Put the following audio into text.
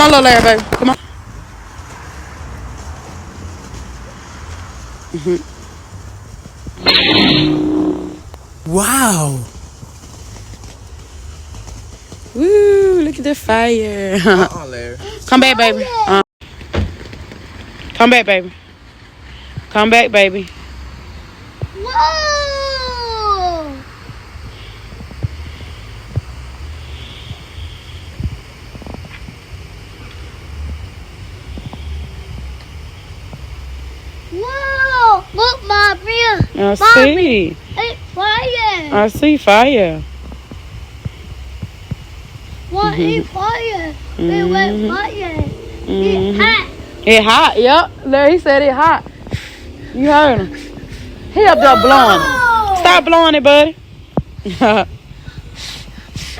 Come on, little Larry, baby. Come on. Wow. Woo, look at the fire. Larry. Come back, baby. Come back, baby. Come back, baby. Whoa! Whoa! Look, Mommy. I see. It's fire. I see fire. What is fire? It went fire. It's hot. It hot, yep. Larry, he said it hot. You heard him. He up there blowing. Stop blowing it, buddy.